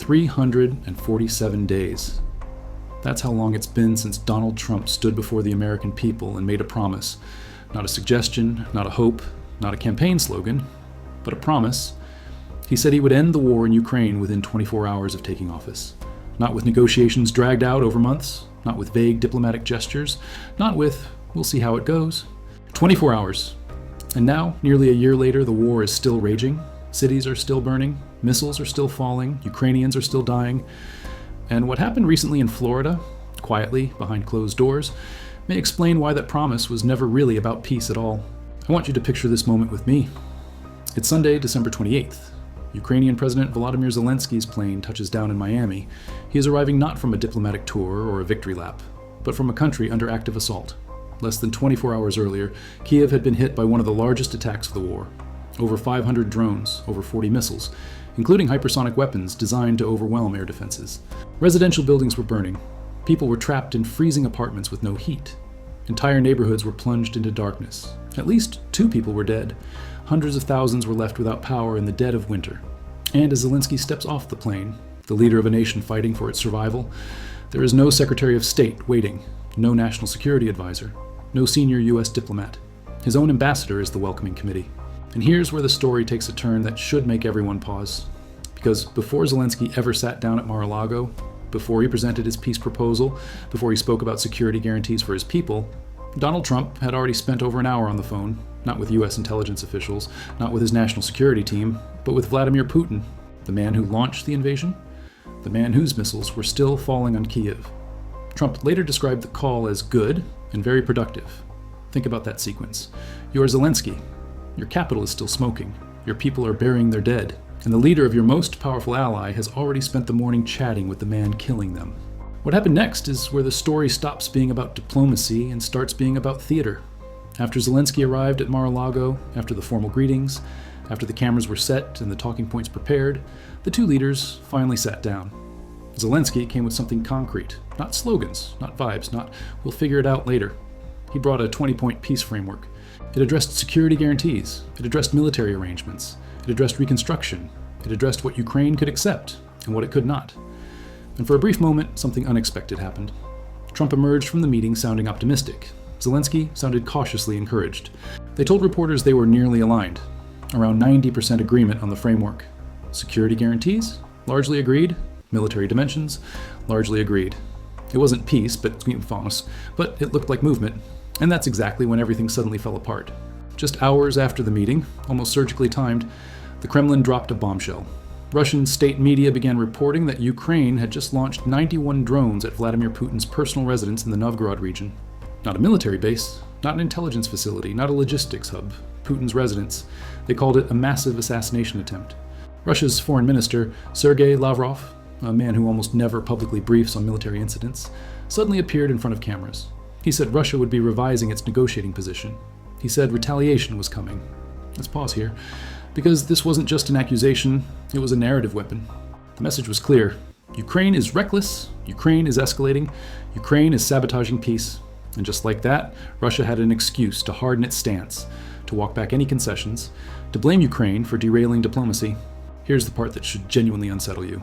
347 days. That's how long it's been since Donald Trump stood before the American people and made a promise. Not a suggestion, not a hope, not a campaign slogan, but a promise. He said he would end the war in Ukraine within 24 hours of taking office. Not with negotiations dragged out over months, not with vague diplomatic gestures, not with, we'll see how it goes. 24 hours. And now, nearly a year later, the war is still raging. Cities are still burning. Missiles are still falling. Ukrainians are still dying. And what happened recently in Florida, quietly, behind closed doors, may explain why that promise was never really about peace at all. I want you to picture this moment with me. It's Sunday, December 28th. Ukrainian President Volodymyr Zelensky's plane touches down in Miami. He is arriving not from a diplomatic tour or a victory lap, but from a country under active assault. Less than 24 hours earlier, Kyiv had been hit by one of the largest attacks of the war. Over 500 drones, over 40 missiles, including hypersonic weapons designed to overwhelm air defenses. Residential buildings were burning. People were trapped in freezing apartments with no heat. Entire neighborhoods were plunged into darkness. At least 2 people were dead. Hundreds of thousands were left without power in the dead of winter. And as Zelensky steps off the plane, the leader of a nation fighting for its survival, there is no Secretary of State waiting, no national security advisor, no senior U.S. diplomat. His own ambassador is the welcoming committee. And here's where the story takes a turn that should make everyone pause. Because before Zelensky ever sat down at Mar-a-Lago, before he presented his peace proposal, before he spoke about security guarantees for his people, Donald Trump had already spent over an hour on the phone, not with U.S. intelligence officials, not with his national security team, but with Vladimir Putin, the man who launched the invasion, the man whose missiles were still falling on Kyiv. Trump later described the call as good and very productive. Think about that sequence. You're Zelensky. Your capital is still smoking. Your people are burying their dead. And the leader of your most powerful ally has already spent the morning chatting with the man killing them. What happened next is where the story stops being about diplomacy and starts being about theater. After Zelensky arrived at Mar-a-Lago, after the formal greetings, after the cameras were set and the talking points prepared, the 2 leaders finally sat down. Zelensky came with something concrete, not slogans, not vibes, not "we'll figure it out later." He brought a 20-point peace framework. It addressed security guarantees. It addressed military arrangements. It addressed reconstruction. It addressed what Ukraine could accept and what it could not. And for a brief moment, something unexpected happened. Trump emerged from the meeting sounding optimistic. Zelensky sounded cautiously encouraged. They told reporters they were nearly aligned. Around 90% agreement on the framework. Security guarantees? Largely agreed. Military dimensions? Largely agreed. It wasn't peace, but it looked like movement. And that's exactly when everything suddenly fell apart. Just hours after the meeting, almost surgically timed, the Kremlin dropped a bombshell. Russian state media began reporting that Ukraine had just launched 91 drones at Vladimir Putin's personal residence in the Novgorod region. Not a military base, not an intelligence facility, not a logistics hub. Putin's residence. They called it a massive assassination attempt. Russia's foreign minister, Sergei Lavrov, a man who almost never publicly briefs on military incidents, suddenly appeared in front of cameras. He said Russia would be revising its negotiating position. He said retaliation was coming. Let's pause here, because this wasn't just an accusation, it was a narrative weapon. The message was clear. Ukraine is reckless, Ukraine is escalating, Ukraine is sabotaging peace. And just like that, Russia had an excuse to harden its stance, to walk back any concessions, to blame Ukraine for derailing diplomacy. Here's the part that should genuinely unsettle you.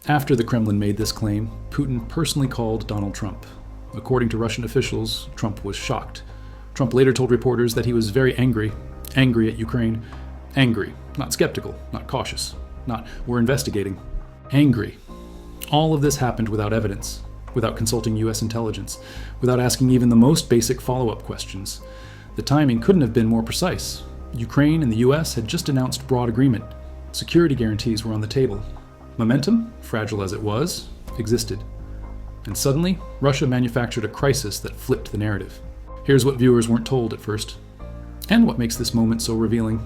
After the Kremlin made this claim, Putin personally called Donald Trump. According to Russian officials, Trump was shocked. Trump later told reporters that he was very angry at Ukraine. Angry, not skeptical, not cautious, not "we're investigating." Angry. All of this happened without evidence, without consulting U.S. intelligence, without asking even the most basic follow-up questions. The timing couldn't have been more precise. Ukraine and the U.S. had just announced broad agreement. Security guarantees were on the table. Momentum, fragile as it was, existed. And suddenly, Russia manufactured a crisis that flipped the narrative. Here's what viewers weren't told at first, and what makes this moment so revealing.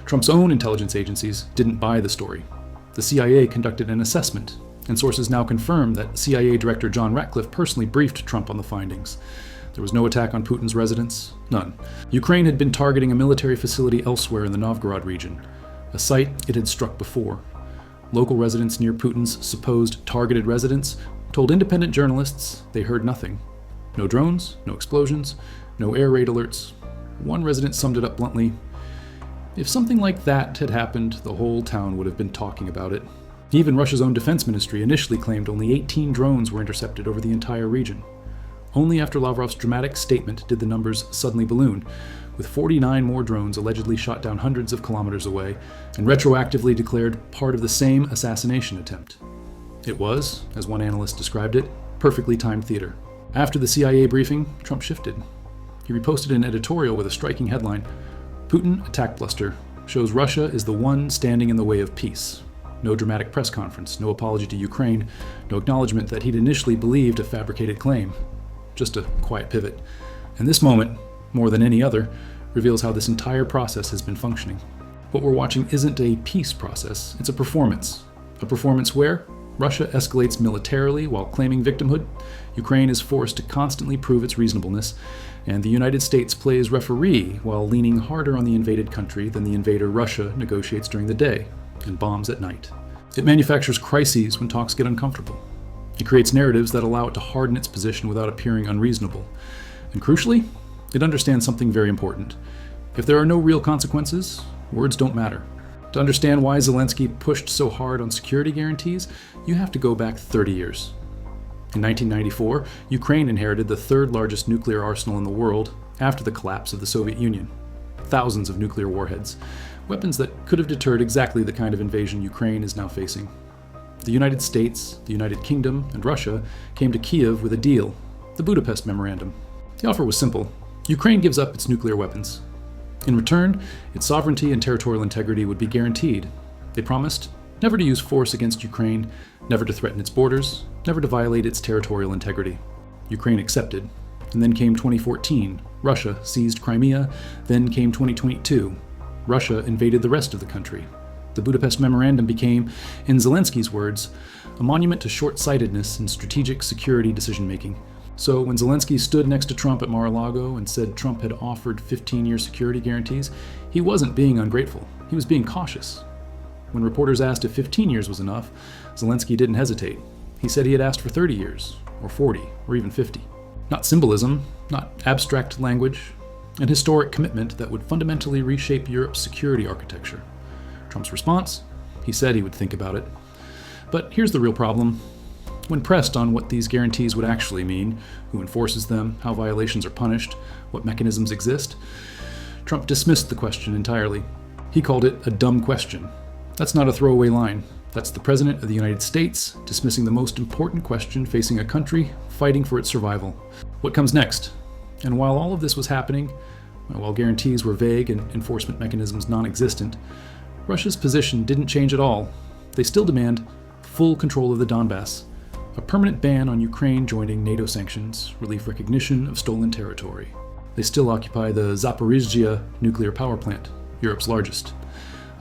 Trump's own intelligence agencies didn't buy the story. The CIA conducted an assessment, and sources now confirm that CIA Director John Ratcliffe personally briefed Trump on the findings. There was no attack on Putin's residence, none. Ukraine had been targeting a military facility elsewhere in the Novgorod region, a site it had struck before. Local residents near Putin's supposed targeted residence told independent journalists they heard nothing. No drones, no explosions, no air raid alerts. One resident summed it up bluntly: if something like that had happened, the whole town would have been talking about it. Even Russia's own defense ministry initially claimed only 18 drones were intercepted over the entire region. Only after Lavrov's dramatic statement did the numbers suddenly balloon, with 49 more drones allegedly shot down hundreds of kilometers away and retroactively declared part of the same assassination attempt. It was, as one analyst described it, perfectly timed theater. After the CIA briefing, Trump shifted. He reposted an editorial with a striking headline, "Putin attack bluster shows Russia is the one standing in the way of peace." No dramatic press conference, no apology to Ukraine, no acknowledgement that he'd initially believed a fabricated claim. Just a quiet pivot. And this moment, more than any other, reveals how this entire process has been functioning. What we're watching isn't a peace process, it's a performance. A performance where Russia escalates militarily while claiming victimhood, Ukraine is forced to constantly prove its reasonableness, and the United States plays referee while leaning harder on the invaded country than the invader Russia negotiates during the day and bombs at night. It manufactures crises when talks get uncomfortable. It creates narratives that allow it to harden its position without appearing unreasonable. And crucially, it understands something very important. If there are no real consequences, words don't matter. To understand why Zelensky pushed so hard on security guarantees, you have to go back 30 years. In 1994, Ukraine inherited the third largest nuclear arsenal in the world after the collapse of the Soviet Union. Thousands of nuclear warheads, weapons that could have deterred exactly the kind of invasion Ukraine is now facing. The United States, the United Kingdom, and Russia came to Kyiv with a deal, the Budapest Memorandum. The offer was simple. Ukraine gives up its nuclear weapons. In return, its sovereignty and territorial integrity would be guaranteed. They promised never to use force against Ukraine, never to threaten its borders, never to violate its territorial integrity. Ukraine accepted. And then came 2014. Russia seized Crimea. Then came 2022. Russia invaded the rest of the country. The Budapest Memorandum became, in Zelensky's words, a monument to short-sightedness in strategic security decision-making. So when Zelensky stood next to Trump at Mar-a-Lago and said Trump had offered 15-year security guarantees, he wasn't being ungrateful. He was being cautious. When reporters asked if 15 years was enough, Zelensky didn't hesitate. He said he had asked for 30 years, or 40, or even 50. Not symbolism, not abstract language, an historic commitment that would fundamentally reshape Europe's security architecture. Trump's response? He said he would think about it. But here's the real problem. When pressed on what these guarantees would actually mean, who enforces them, how violations are punished, what mechanisms exist, Trump dismissed the question entirely. He called it a dumb question. That's not a throwaway line. That's the President of the United States dismissing the most important question facing a country fighting for its survival. What comes next? And while all of this was happening, while guarantees were vague and enforcement mechanisms non-existent, Russia's position didn't change at all. They still demand full control of the Donbass, a permanent ban on Ukraine joining NATO sanctions, relief recognition of stolen territory. They still occupy the Zaporizhzhia nuclear power plant, Europe's largest,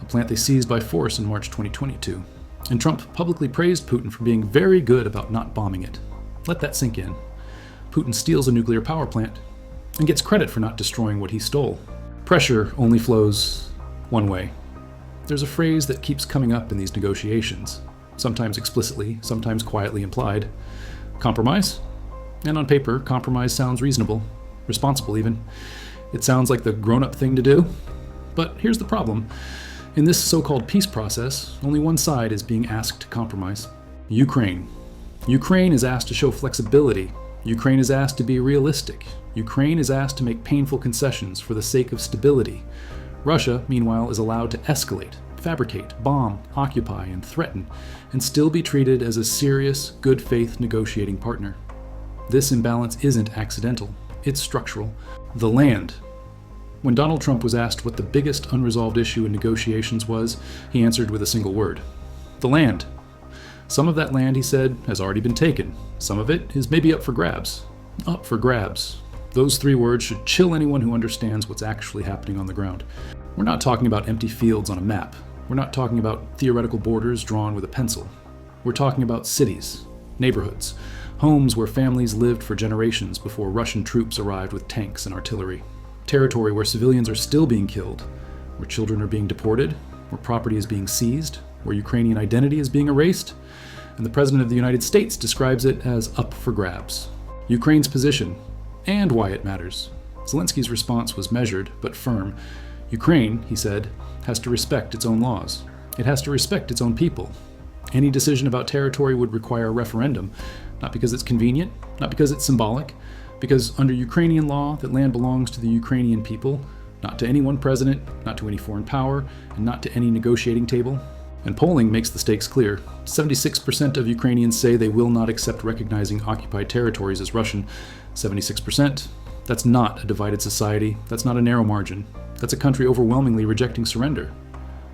a plant they seized by force in March 2022. And Trump publicly praised Putin for being very good about not bombing it. Let that sink in. Putin steals a nuclear power plant and gets credit for not destroying what he stole. Pressure only flows one way. There's a phrase that keeps coming up in these negotiations, sometimes explicitly, sometimes quietly implied. Compromise? And on paper, compromise sounds reasonable, responsible even. It sounds like the grown-up thing to do. But here's the problem. In this so-called peace process, only one side is being asked to compromise. Ukraine. Ukraine is asked to show flexibility. Ukraine is asked to be realistic. Ukraine is asked to make painful concessions for the sake of stability. Russia, meanwhile, is allowed to escalate, fabricate, bomb, occupy, and threaten, and still be treated as a serious, good-faith negotiating partner. This imbalance isn't accidental. It's structural. The land. When Donald Trump was asked what the biggest unresolved issue in negotiations was, he answered with a single word. The land. Some of that land, he said, has already been taken. Some of it is maybe up for grabs. Up for grabs. Those three words should chill anyone who understands what's actually happening on the ground. We're not talking about empty fields on a map. We're not talking about theoretical borders drawn with a pencil. We're talking about cities, neighborhoods, homes where families lived for generations before Russian troops arrived with tanks and artillery. Territory where civilians are still being killed, where children are being deported, where property is being seized, where Ukrainian identity is being erased, and the President of the United States describes it as up for grabs. Ukraine's position, and why it matters. Zelensky's response was measured, but firm. Ukraine, he said, has to respect its own laws. It has to respect its own people. Any decision about territory would require a referendum, not because it's convenient, not because it's symbolic, because under Ukrainian law, that land belongs to the Ukrainian people, not to any one president, not to any foreign power, and not to any negotiating table. And polling makes the stakes clear. 76% of Ukrainians say they will not accept recognizing occupied territories as Russian. 76%. That's not a divided society. That's not a narrow margin. That's a country overwhelmingly rejecting surrender.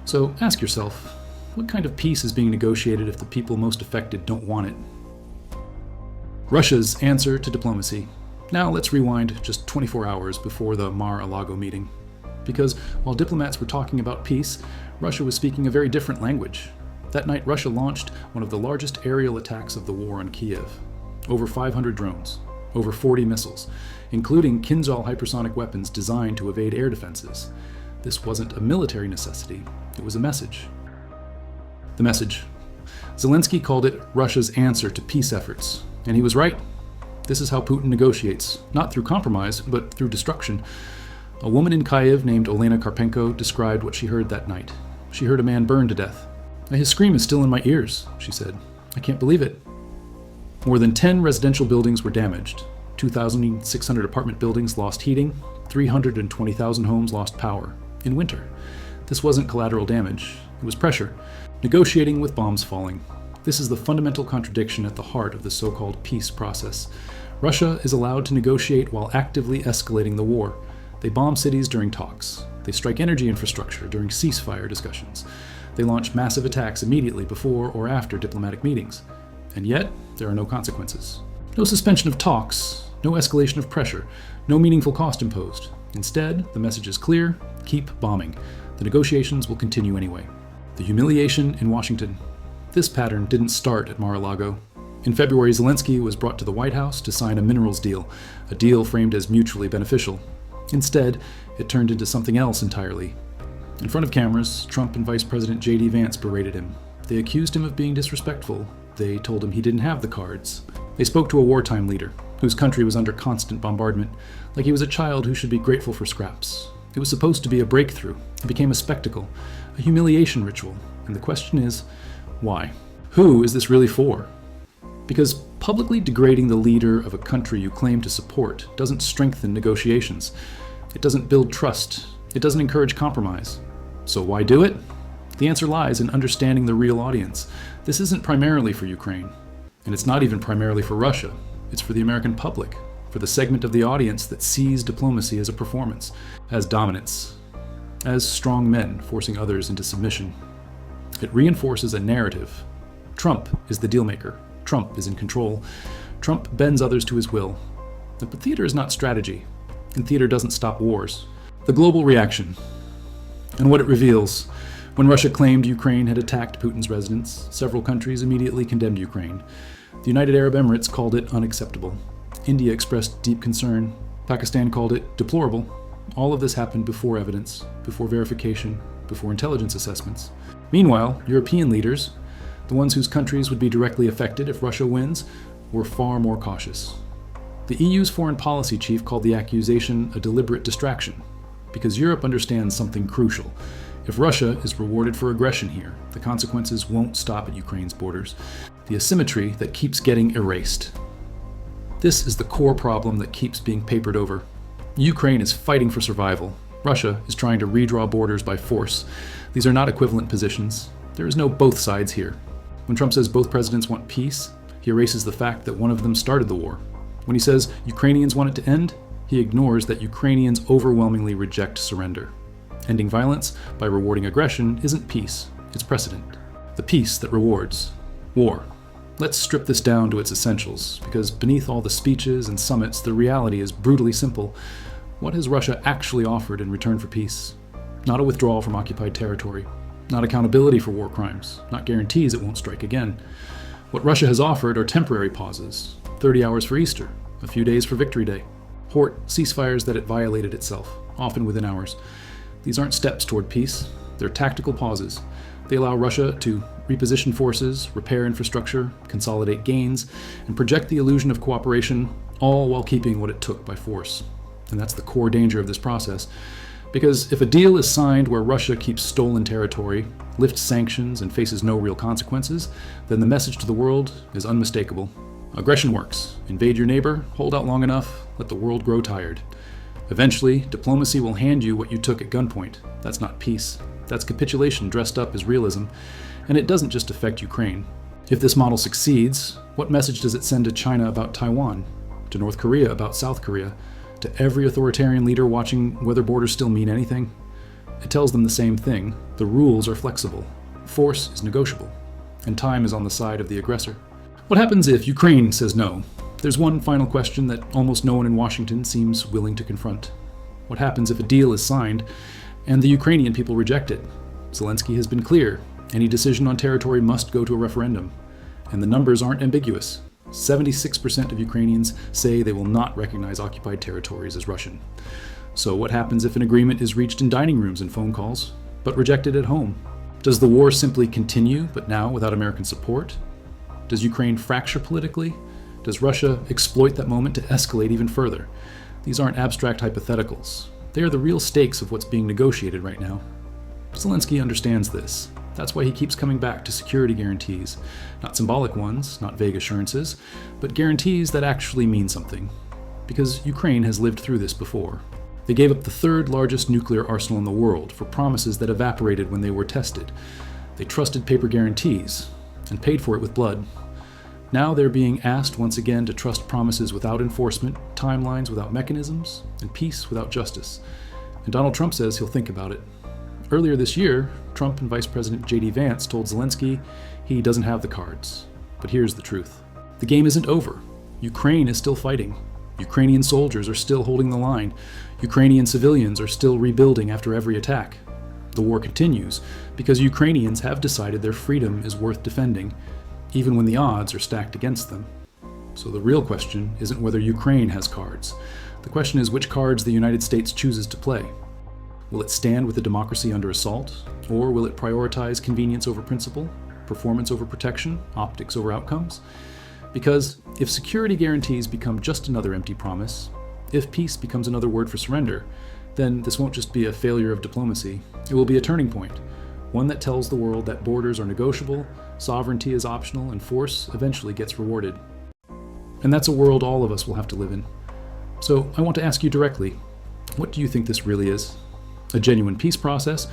So ask yourself, what kind of peace is being negotiated if the people most affected don't want it? Russia's answer to diplomacy. Now let's rewind just 24 hours before the Mar-a-Lago meeting. Because while diplomats were talking about peace, Russia was speaking a very different language. That night, Russia launched one of the largest aerial attacks of the war on Kyiv. Over 500 drones, over 40 missiles, including Kinzhal hypersonic weapons designed to evade air defenses. This wasn't a military necessity, it was a message. The message. Zelensky called it Russia's answer to peace efforts, and he was right. This is how Putin negotiates, not through compromise, but through destruction. A woman in Kyiv named Olena Karpenko described what she heard that night. She heard a man burned to death. His scream is still in my ears, she said. I can't believe it. More than 10 residential buildings were damaged. 2,600 apartment buildings lost heating. 320,000 homes lost power. In winter. This wasn't collateral damage. It was pressure. Negotiating with bombs falling. This is the fundamental contradiction at the heart of the so-called peace process. Russia is allowed to negotiate while actively escalating the war. They bomb cities during talks. They strike energy infrastructure during ceasefire discussions. They launch massive attacks immediately before or after diplomatic meetings. And yet, there are no consequences. No suspension of talks, no escalation of pressure, no meaningful cost imposed. Instead, the message is clear: keep bombing. The negotiations will continue anyway. The humiliation in Washington. This pattern didn't start at Mar-a-Lago. In February, Zelensky was brought to the White House to sign a minerals deal, a deal framed as mutually beneficial. Instead, it turned into something else entirely. In front of cameras, Trump and Vice President J.D. Vance berated him. They accused him of being disrespectful. They told him he didn't have the cards. They spoke to a wartime leader, whose country was under constant bombardment, like he was a child who should be grateful for scraps. It was supposed to be a breakthrough. It became a spectacle, a humiliation ritual. And the question is, why? Who is this really for? Because publicly degrading the leader of a country you claim to support doesn't strengthen negotiations. It doesn't build trust. It doesn't encourage compromise. So why do it? The answer lies in understanding the real audience. This isn't primarily for Ukraine. And it's not even primarily for Russia. It's for the American public, for the segment of the audience that sees diplomacy as a performance, as dominance, as strong men forcing others into submission. It reinforces a narrative. Trump is the dealmaker. Trump is in control. Trump bends others to his will. But theater is not strategy, and theater doesn't stop wars. The global reaction, and what it reveals. When Russia claimed Ukraine had attacked Putin's residence, several countries immediately condemned Ukraine. The United Arab Emirates called it unacceptable. India expressed deep concern. Pakistan called it deplorable. All of this happened before evidence, before verification, before intelligence assessments. Meanwhile, European leaders, the ones whose countries would be directly affected if Russia wins, were far more cautious. The EU's foreign policy chief called the accusation a deliberate distraction, because Europe understands something crucial. If Russia is rewarded for aggression here, the consequences won't stop at Ukraine's borders. The asymmetry that keeps getting erased. This is the core problem that keeps being papered over. Ukraine is fighting for survival. Russia is trying to redraw borders by force. These are not equivalent positions. There is no both sides here. When Trump says both presidents want peace, he erases the fact that one of them started the war. When he says Ukrainians want it to end, he ignores that Ukrainians overwhelmingly reject surrender. Ending violence by rewarding aggression isn't peace, it's precedent. The peace that rewards war. Let's strip this down to its essentials, because beneath all the speeches and summits, the reality is brutally simple. What has Russia actually offered in return for peace? Not a withdrawal from occupied territory. Not accountability for war crimes. Not guarantees it won't strike again. What Russia has offered are temporary pauses. 30 hours for Easter. A few days for Victory Day. Hort ceasefires that it violated itself, often within hours. These aren't steps toward peace. They're tactical pauses. They allow Russia to reposition forces, repair infrastructure, consolidate gains, and project the illusion of cooperation, all while keeping what it took by force. And that's the core danger of this process. Because if a deal is signed where Russia keeps stolen territory, lifts sanctions, and faces no real consequences, then the message to the world is unmistakable. Aggression works. Invade your neighbor, hold out long enough, let the world grow tired. Eventually, diplomacy will hand you what you took at gunpoint. That's not peace. That's capitulation dressed up as realism, and it doesn't just affect Ukraine. If this model succeeds, what message does it send to China about Taiwan? To North Korea about South Korea? To every authoritarian leader watching whether borders still mean anything? It tells them the same thing. The rules are flexible. Force is negotiable. And time is on the side of the aggressor. What happens if Ukraine says no? There's one final question that almost no one in Washington seems willing to confront. What happens if a deal is signed and the Ukrainian people reject it? Zelensky has been clear. Any decision on territory must go to a referendum. And the numbers aren't ambiguous. 76% of Ukrainians say they will not recognize occupied territories as Russian. So what happens if an agreement is reached in dining rooms and phone calls, but rejected at home? Does the war simply continue, but now without American support? Does Ukraine fracture politically? Does Russia exploit that moment to escalate even further? These aren't abstract hypotheticals. They are the real stakes of what's being negotiated right now. Zelensky understands this. That's why he keeps coming back to security guarantees. Not symbolic ones, not vague assurances, but guarantees that actually mean something. Because Ukraine has lived through this before. They gave up the third largest nuclear arsenal in the world for promises that evaporated when they were tested. They trusted paper guarantees and paid for it with blood. Now they're being asked once again to trust promises without enforcement, timelines without mechanisms, and peace without justice. And Donald Trump says he'll think about it. Earlier this year, Trump and Vice President J.D. Vance told Zelensky he doesn't have the cards. But here's the truth. The game isn't over. Ukraine is still fighting. Ukrainian soldiers are still holding the line. Ukrainian civilians are still rebuilding after every attack. The war continues because Ukrainians have decided their freedom is worth defending, even when the odds are stacked against them. So the real question isn't whether Ukraine has cards. The question is which cards the United States chooses to play. Will it stand with a democracy under assault, or will it prioritize convenience over principle, performance over protection, optics over outcomes? Because if security guarantees become just another empty promise, if peace becomes another word for surrender, then this won't just be a failure of diplomacy. It will be a turning point, one that tells the world that borders are negotiable, sovereignty is optional, and force eventually gets rewarded. And that's a world all of us will have to live in. So I want to ask you directly, what do you think this really is? A genuine peace process,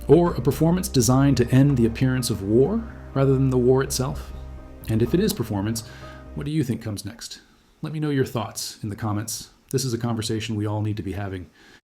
or a performance designed to end the appearance of war rather than the war itself? And if it is performance, what do you think comes next? Let me know your thoughts in the comments. This is a conversation we all need to be having.